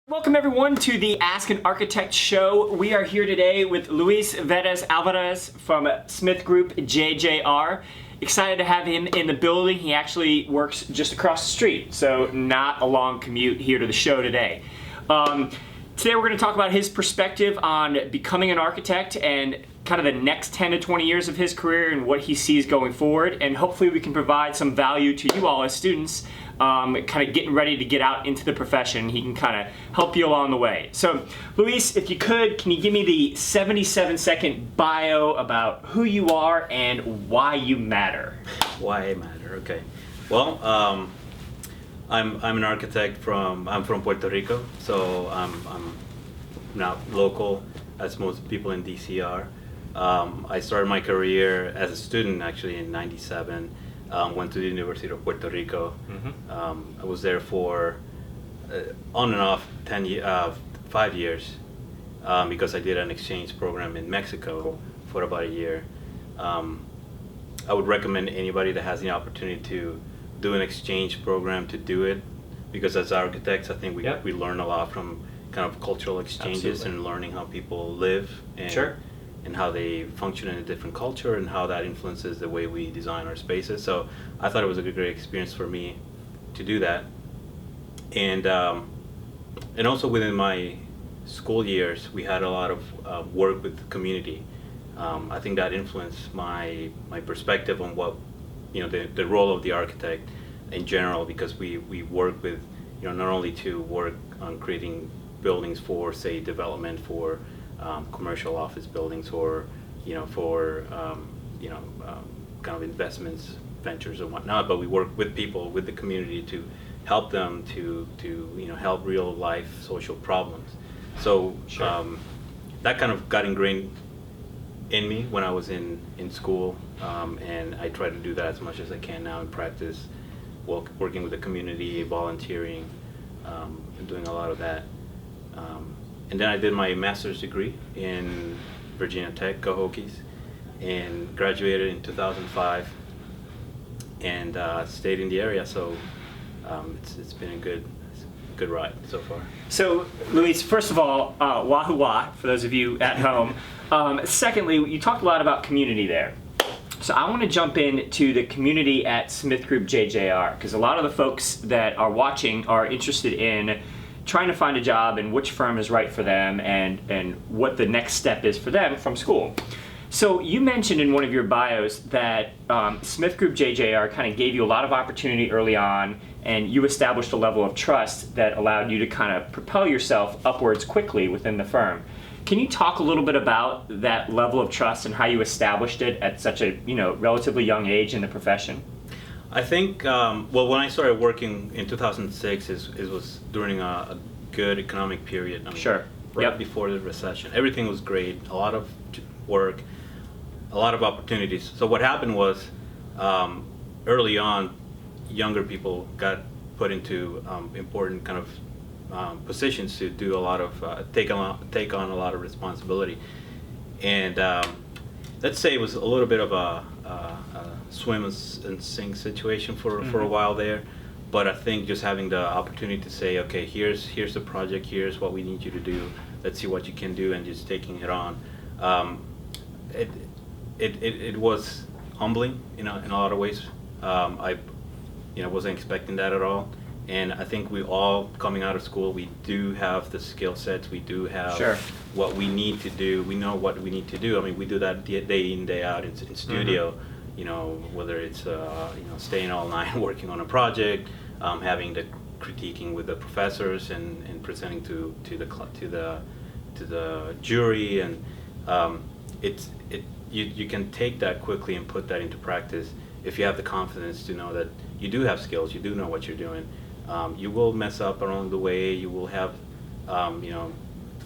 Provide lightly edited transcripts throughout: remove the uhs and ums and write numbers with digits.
Welcome everyone to the Ask an Architect show. We are here today with Luis Velez-Alvarez from SmithGroupJJR. Excited to have him in the building. He actually works just across the street, so not a long commute here to the show today. Today we're going to talk about his perspective on becoming an architect and kind of the next 10 to 20 years of his career and what he sees going forward, and hopefully we can provide some value to you all as students kind of getting ready to get out into the profession. He can kind of help you along the way. So Luis, if you could, can you give me the 77-second bio about who you are and why you matter? Why I matter, okay. Well, I'm an architect I'm from Puerto Rico, so I'm not local as most people in DC are. I started my career as a student actually in '97. Went to the University of Puerto Rico. I was there for on and off 5 years because I did an exchange program in Mexico for about a year. I would recommend anybody that has the opportunity to do an exchange program to do it, because as architects I think we learn a lot from kind of cultural exchanges and learning how people live and how they function in a different culture and how that influences the way we design our spaces. So I thought it was a great experience for me to do that. And also within my school years, we had a lot of work with the community. I think that influenced my perspective on what, the role of the architect in general, because we work with, not only to work on creating buildings for, say, development for commercial office buildings or for kind of investments, ventures and whatnot, but we work with people, with the community, to help them to help real life social problems. So that kind of got ingrained in me when I was in school, and I try to do that as much as I can now in practice, working with the community, volunteering, and doing a lot of that. And then I did my master's degree in Virginia Tech, go Hokies, and graduated in 2005, and stayed in the area. So it's been a good ride so far. So Luis, first of all, wahoo wah for those of you at home. Secondly, you talked a lot about community there. So I want to jump into the community at SmithGroupJJR, because a lot of the folks that are watching are interested in trying to find a job and which firm is right for them and what the next step is for them from school. So you mentioned in one of your bios that SmithGroupJJR kind of gave you a lot of opportunity early on, and you established a level of trust that allowed you to kind of propel yourself upwards quickly within the firm. Can you talk a little bit about that level of trust and how you established it at such a relatively young age in the profession? I think, when I started working in 2006, it was during a good economic period. I mean, right before the recession. Everything was great, a lot of work, a lot of opportunities. So what happened was, early on, younger people got put into important kind of positions to do a lot of, take on a lot of responsibility. And let's say it was a little bit of a swim and sink situation for a while there, but I think just having the opportunity to say, okay, here's the project, here's what we need you to do, let's see what you can do, and just taking it on, it was humbling, in a lot of ways. I wasn't expecting that at all, and I think we all, coming out of school, we do have the skill sets, we do have what we need to do, we know what we need to do. I mean, we do that day in, day out in studio. Whether it's staying all night working on a project, having the critiquing with the professors and presenting to the jury, and you can take that quickly and put that into practice if you have the confidence to know that you do have skills, you do know what you're doing. You will mess up along the way. You will have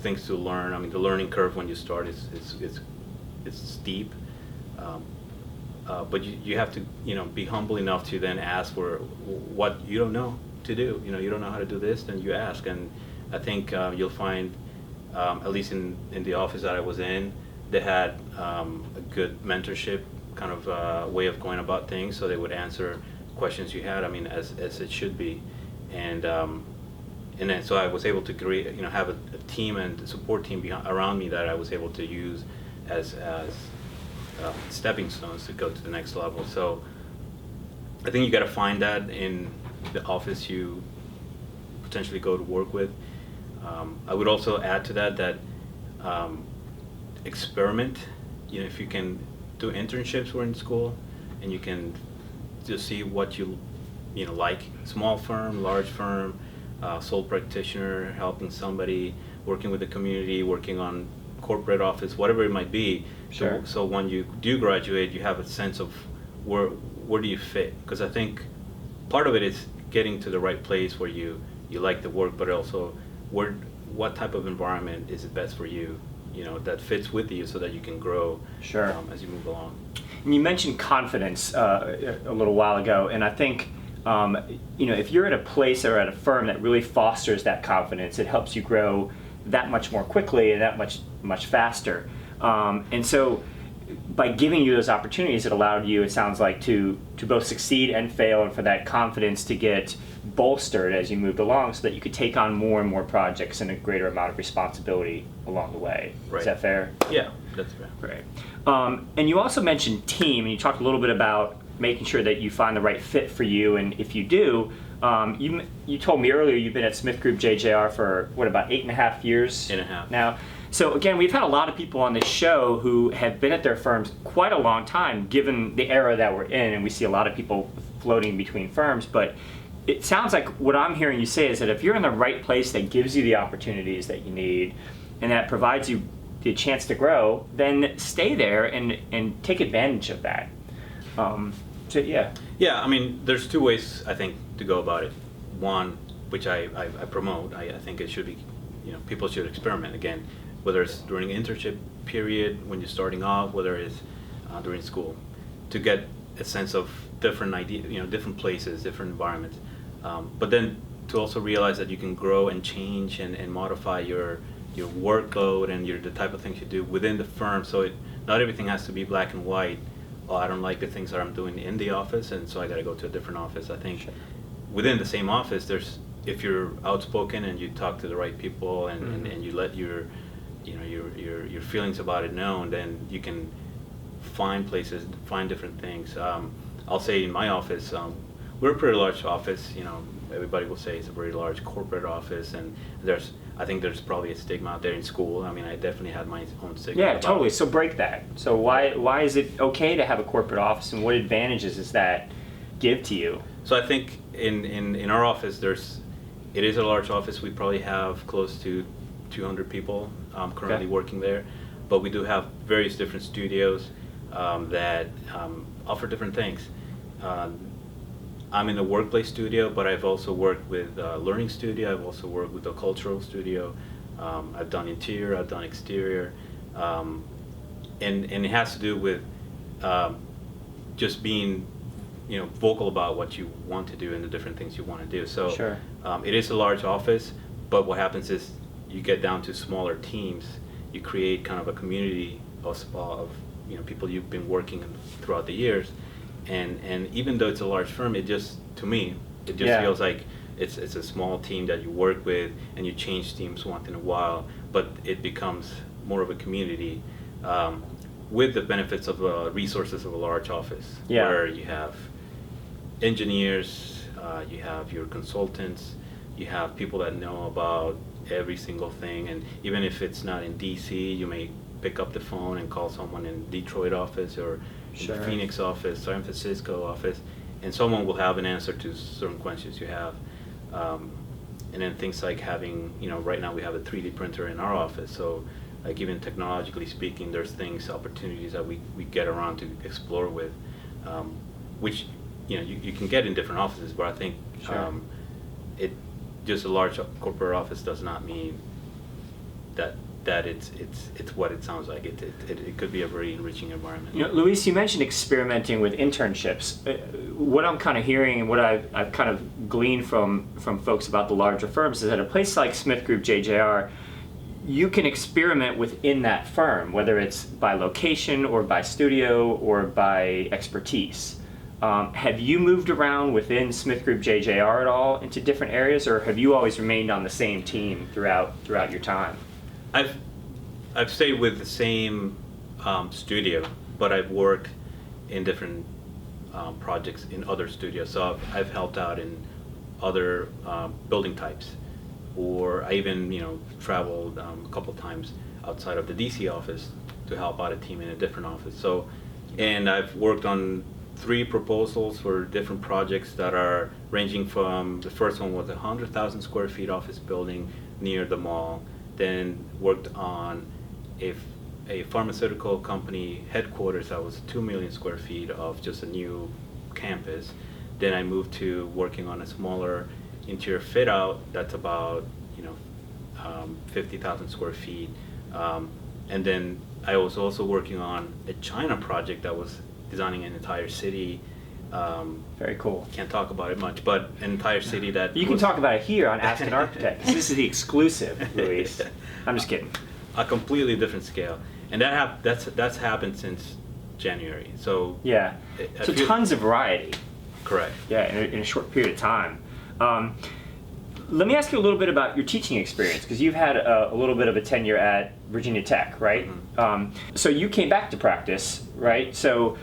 things to learn. I mean, the learning curve when you start is steep. But you have to be humble enough to then ask for what you don't know to do. You don't know how to do this, then you ask. And I think you'll find, at least in the office that I was in, they had a good mentorship kind of way of going about things, so they would answer questions you had, I mean, as it should be. And and then so I was able to create, have a team and a support team around me that I was able to use as stepping stones to go to the next level. So I think you got to find that in the office you potentially go to work with. I would also add to that experiment. If you can do internships when in school, and you can just see what you like. Small firm, large firm, sole practitioner, helping somebody, working with the community, working on corporate office, whatever it might be. Sure. So when you do graduate, you have a sense of where do you fit? Because I think part of it is getting to the right place where you like the work, but also what type of environment is it best for you, that fits with you so that you can grow. Sure. As you move along. And you mentioned confidence a little while ago, and I think if you're at a place or at a firm that really fosters that confidence, it helps you grow that much more quickly and that much faster. And so by giving you those opportunities, it allowed you, it sounds like, to both succeed and fail, and for that confidence to get bolstered as you moved along so that you could take on more and more projects and a greater amount of responsibility along the way. Right. Is that fair? Yeah, that's fair. Great. And you also mentioned team, and you talked a little bit about making sure that you find the right fit for you, and if you do, you told me earlier you've been at SmithGroupJJR for, about 8.5 years 8.5 now. So again, we've had a lot of people on this show who have been at their firms quite a long time, given the era that we're in, and we see a lot of people floating between firms, but it sounds like what I'm hearing you say is that if you're in the right place that gives you the opportunities that you need, and that provides you the chance to grow, then stay there and take advantage of that. So yeah. Yeah, I mean, there's two ways I think to go about it. One, which I promote, I think it should be, people should experiment again, whether it's during internship period when you're starting off, whether it's during school, to get a sense of different ideas, different places, different environments. But then to also realize that you can grow and change and modify your workload and the type of things you do within the firm. So not everything has to be black and white. Oh, I don't like the things that I'm doing in the office, and so I got to go to a different office. I think within the same office, if you're outspoken and you talk to the right people and you let your feelings about it known, then you can find places, find different things. I'll say in my office, we're a pretty large office. Everybody will say it's a very large corporate office, and I think there's probably a stigma out there in school. I mean, I definitely had my own stigma. Yeah, totally. So break that. So why is it okay to have a corporate office, and what advantages does that give to you? So I think in our office, it is a large office. We probably have close to 200 people currently working there, but we do have various different studios that offer different things. I'm in the workplace studio, but I've also worked with learning studio. I've also worked with a cultural studio. I've done interior, I've done exterior, and it has to do with just being, vocal about what you want to do and the different things you want to do. So Sure. It is a large office, but what happens is you get down to smaller teams. You create kind of a community of people you've been working throughout the years. And even though it's a large firm, to me, feels like it's a small team that you work with, and you change teams once in a while, but it becomes more of a community with the benefits of resources of a large office, where you have engineers, you have your consultants, you have people that know about every single thing, and even if it's not in DC, you may pick up the phone and call someone in Detroit office or Sure. Phoenix office, San Francisco office, and someone will have an answer to certain questions you have. And then things like having, right now we have a 3D printer in our office, so like even technologically speaking, there's opportunities that we get around to explore with, which you can get in different offices, but I think Sure. Just a large corporate office does not mean that it's what it sounds like. It could be a very enriching environment. Luis, you mentioned experimenting with internships. What I'm kind of hearing and what I've kind of gleaned from folks about the larger firms is that a place like SmithGroupJJR, you can experiment within that firm, whether it's by location or by studio or by expertise. Have you moved around within Smith Group JJR at all into different areas, or have you always remained on the same team throughout your time? I've stayed with the same studio, but I've worked in different projects in other studios. So I've helped out in other building types, or I even traveled a couple times outside of the DC office to help out a team in a different office. So, and I've worked on 3 proposals for different projects that are ranging from, the first one was a 100,000 square feet office building near the mall. Then worked on a pharmaceutical company headquarters that was 2 million square feet of just a new campus. Then I moved to working on a smaller interior fit out that's about 50,000 square feet. And then I was also working on a China project that was designing an entire city. Very cool. Can't talk about it much, but an entire city that you can talk about it here on Ask an Architect. This is the exclusive, Luis. I'm just kidding. A completely different scale, and that's happened since January. So yeah, so tons of variety. Correct. Yeah, in a short period of time. Let me ask you a little bit about your teaching experience, because you've had a little bit of a tenure at Virginia Tech, right? Mm-hmm. So you came back to practice, right? So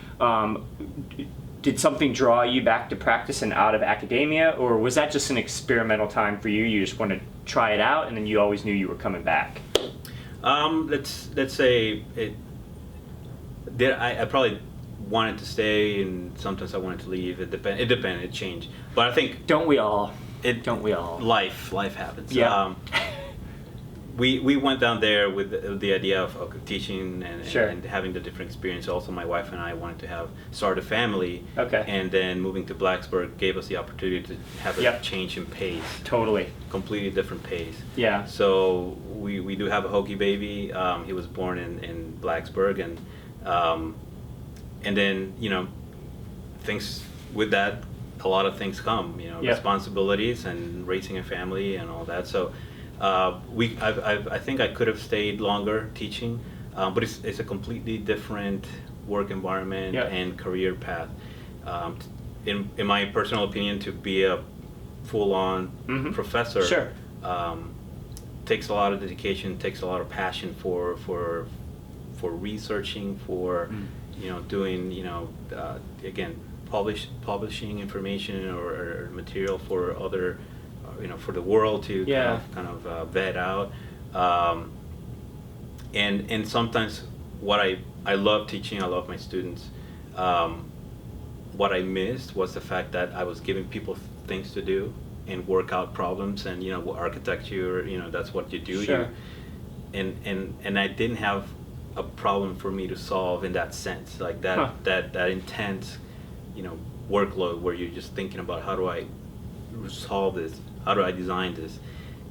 did something draw you back to practice and out of academia, or was that just an experimental time for you? You just want to try it out, and then you always knew you were coming back? Let's say it. I probably wanted to stay, and sometimes I wanted to leave. It depended. It changed. But I think, don't we all? Don't we all? Life happens. Yeah. We went down there with the idea of teaching and, sure. and having the different experience. Also, my wife and I wanted to start a family. Okay. And then moving to Blacksburg gave us the opportunity to have a yep. change in pace. Totally. Completely different pace. Yeah. So we do have a Hokie baby. He was born in Blacksburg, and then things with that. A lot of things come, yep. responsibilities and raising a family and all that. So I think I could have stayed longer teaching, but it's a completely different work environment yep. and career path. In my personal opinion, to be a full-on mm-hmm. professor sure. Takes a lot of dedication, takes a lot of passion for researching, for doing again. Publishing information or material for other, for the world to yeah. kind of vet out, and sometimes what I love teaching, I love my students. What I missed was the fact that I was giving people things to do and work out problems, and architecture, that's what you do. Sure. And I didn't have a problem for me to solve in that sense, like that huh. that intense workload where you're just thinking about how do I solve this, how do I design this,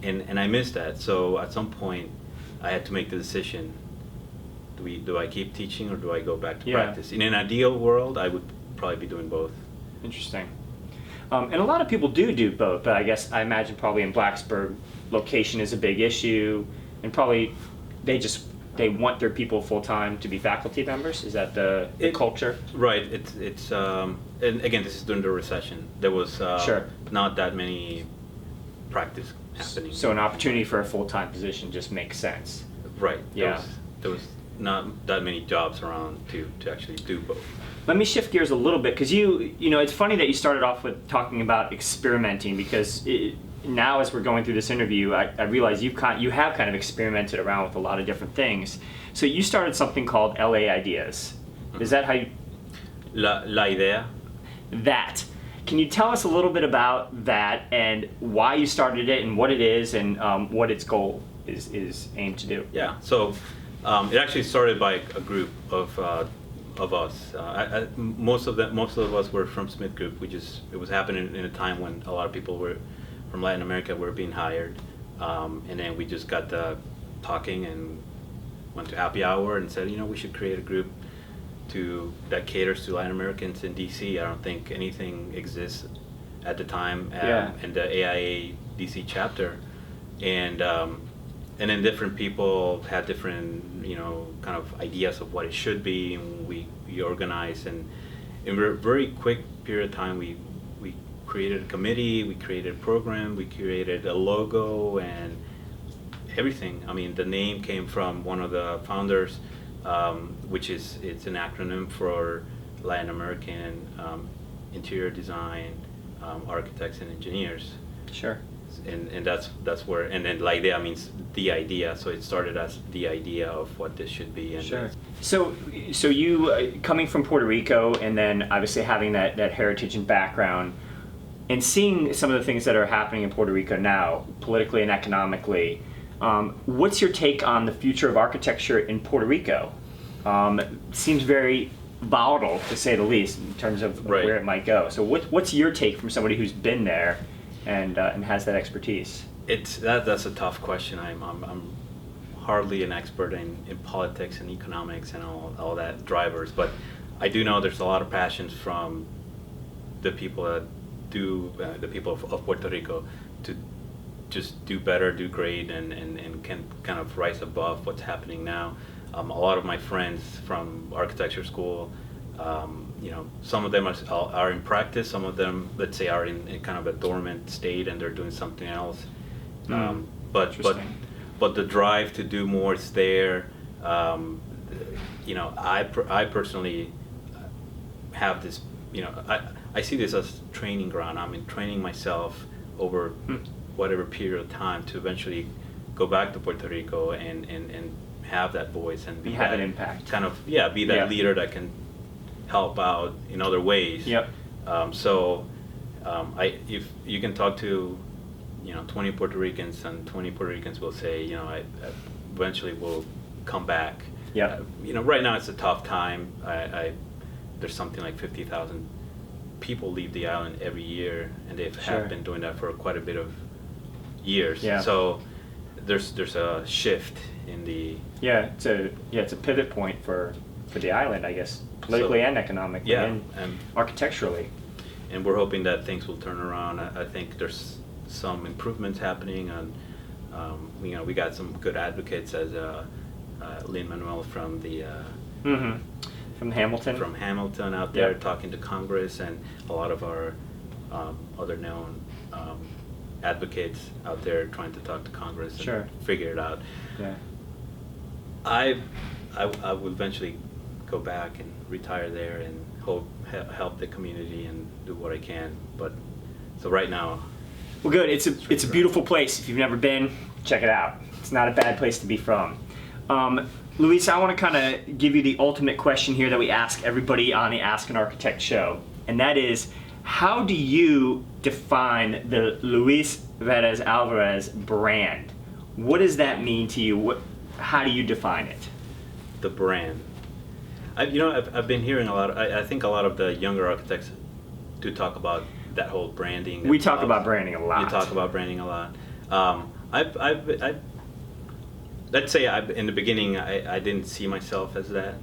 and I missed that. So at some point I had to make the decision, do I keep teaching or do I go back to yeah. practice? In an ideal world, I would probably be doing both. Interesting. And a lot of people do both, but I imagine probably in Blacksburg location is a big issue, and probably they want their people full-time to be faculty members. Is that the culture? Right. It's and again, this is during the recession. There was sure. not that many practice happening. So an opportunity for a full-time position just makes sense. Right. Yeah. There was not that many jobs around to actually do both. Let me shift gears a little bit, because it's funny that you started off with talking about experimenting, because now as we're going through this interview, I realize you have kind of experimented around with a lot of different things. So you started something called LA Ideas. Is that how you... La idea? That. Can you tell us a little bit about that and why you started it and what it is and what its goal is aimed to do? Yeah. So it actually started by a group of us. Most of us were from Smith Group. It was happening in a time when a lot of people from Latin America were being hired, and then we just got talking and went to happy hour and said, we should create a group that caters to Latin Americans in DC. I don't think anything exists at the time in the AIA DC chapter, and then different people had different kind of ideas of what it should be, and we organized, and in a very quick period of time, we created a committee, we created a program, we created a logo and everything. I mean, the name came from one of the founders, which it's an acronym for Latin American interior design architects and engineers. Sure. And that's where, and then La Idea means the idea, so it started as the idea of what this should be. And sure. So you coming from Puerto Rico and then obviously having that heritage and background and seeing some of the things that are happening in Puerto Rico now, politically and economically, what's your take on the future of architecture in Puerto Rico? Seems very volatile, to say the least, in terms of right. where it might go. So what's your take from somebody who's been there and has that expertise? That's a tough question. I'm hardly an expert in politics and economics and all that drivers, but I do know there's a lot of passions from the people that the people of Puerto Rico to just do better, do great, and can kind of rise above what's happening now. A lot of my friends from architecture school, some of them are in practice, some of them, let's say, are in kind of a dormant state and they're doing something else. But the drive to do more is there. I personally have this, I see this as training ground. I'm training myself over whatever period of time to eventually go back to Puerto Rico and have that voice and have an impact. Kind of, be that leader that can help out in other ways. Yep. If you can talk to 20 Puerto Ricans, and 20 Puerto Ricans will say, I eventually will come back. Yeah. Right now it's a tough time. There's something like 50,000 people leave the island every year, and they have been doing that for quite a bit of years. Yeah. So there's a shift in the it's a pivot point for the island, I guess, politically and economically and architecturally. And we're hoping that things will turn around. I think there's some improvements happening, and we got some good advocates as Lin-Manuel from the from Hamilton. From Hamilton out there talking to Congress, and a lot of our other known advocates out there trying to talk to Congress and figure it out. Yeah. I will eventually go back and retire there and help the community and do what I can. But so right now. Well, good. It's a beautiful place. If you've never been, check it out. It's not a bad place to be from. Luis, I want to kind of give you the ultimate question here that we ask everybody on the Ask an Architect show, and that is, how do you define the Luis Velez-Alvarez brand? What does that mean to you? How do you define it? The brand. I've been hearing a lot. I think a lot of the younger architects do talk about that whole branding. We talk about branding a lot. You talk about branding a lot. Let's say in the beginning I didn't see myself as that,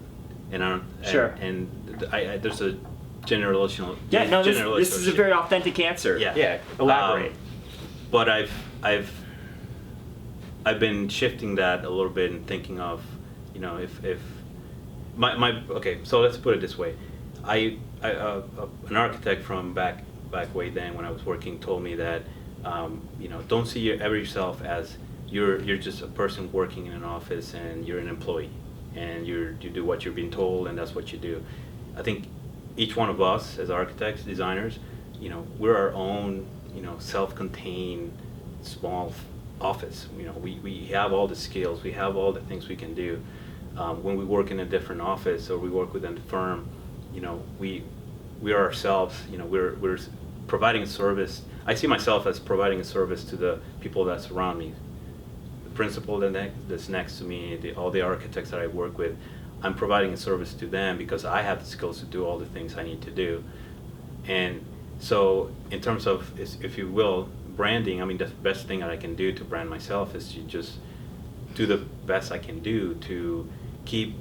and there's a generational. This is a very authentic answer. Yeah. Elaborate. But I've been shifting that a little bit and thinking of, if okay, so let's put it this way. An architect from back way then when I was working told me that, don't see yourself as you're just a person working in an office and you're an employee and you do what you're being told and that's what you do. I think each one of us as architects, designers, we're our own, self-contained small office. We have all the skills, we have all the things we can do. When we work in a different office or we work within a firm, we are ourselves. We're providing a service. I see myself as providing a service to the people that surround me. The principal that's next to me, all the architects that I work with, I'm providing a service to them because I have the skills to do all the things I need to do. And so in terms of, if you will, branding, the best thing that I can do to brand myself is to just do the best I can do to keep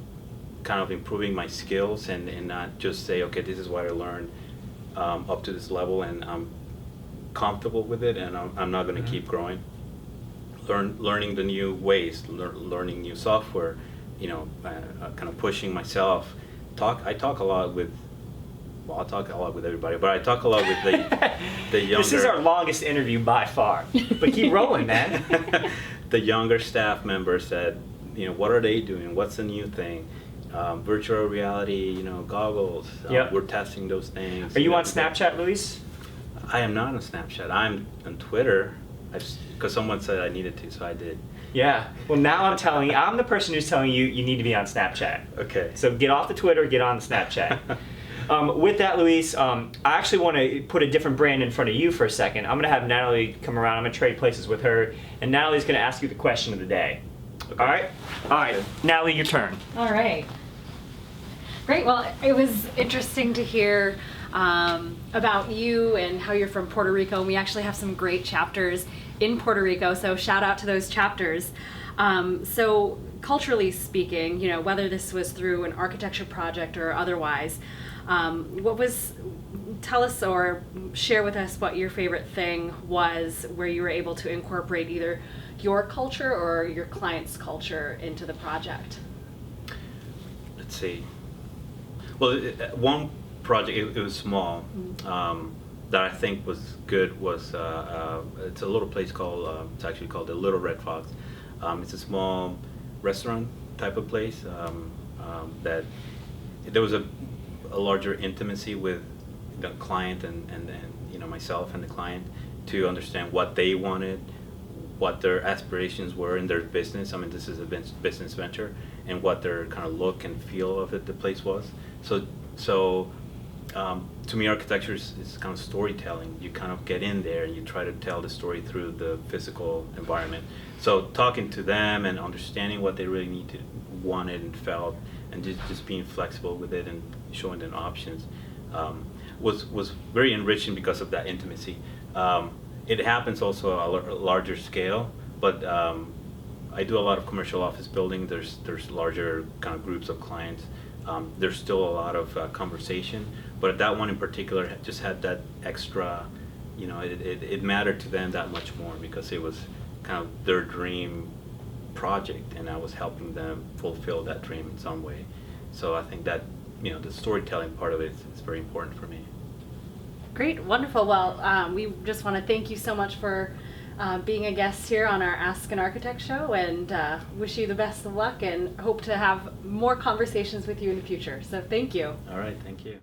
kind of improving my skills and not just say, okay, this is what I learned up to this level and I'm comfortable with it and I'm not going to keep growing. Learning the new ways, learning new software, kind of pushing myself. I talk a lot with well, I talk a lot with everybody, but I talk a lot with the younger. This is our longest interview by far, but keep rolling, man. The younger staff members said, what are they doing? What's the new thing? Virtual reality, goggles. Yep. We're testing those things. Are you on Snapchat, Luis? I am not on Snapchat. I'm on Twitter, because someone said I needed to, so I did. Yeah. Well, now I'm the person who's telling you you need to be on Snapchat. Okay. So get off the Twitter, get on the Snapchat. With that, Luis, I actually want to put a different brand in front of you for a second. I'm going to have Natalie come around. I'm going to trade places with her, and Natalie's going to ask you the question of the day. Okay. All right? All right. Natalie, your turn. All right. Great. Well, it was interesting to hear about you and how you're from Puerto Rico. And we actually have some great chapters in Puerto Rico, so shout out to those chapters. So culturally speaking, whether this was through an architecture project or otherwise, tell us or share with us what your favorite thing was where you were able to incorporate either your culture or your client's culture into the project. Let's see. Well, one project, it was small, that I think was good was, it's a little place called, it's actually called the Little Red Fox. It's a small restaurant type of place that there was a larger intimacy with the client and myself and the client to understand what they wanted, what their aspirations were in their business. I mean, this is a business venture, and what their kind of look and feel of it, the place was. So to me, architecture is kind of storytelling. You kind of get in there and you try to tell the story through the physical environment. So talking to them and understanding what they really wanted and felt, and just being flexible with it and showing them options was very enriching because of that intimacy. It happens also at a larger scale, but I do a lot of commercial office building. There's larger kind of groups of clients. There's still a lot of conversation, but that one in particular just had that extra, it mattered to them that much more because it was kind of their dream project, and I was helping them fulfill that dream in some way. So I think that, the storytelling part of it is very important for me. Great, wonderful. Well, we just want to thank you so much for being a guest here on our Ask an Architect show, and wish you the best of luck and hope to have more conversations with you in the future. So thank you. All right, thank you.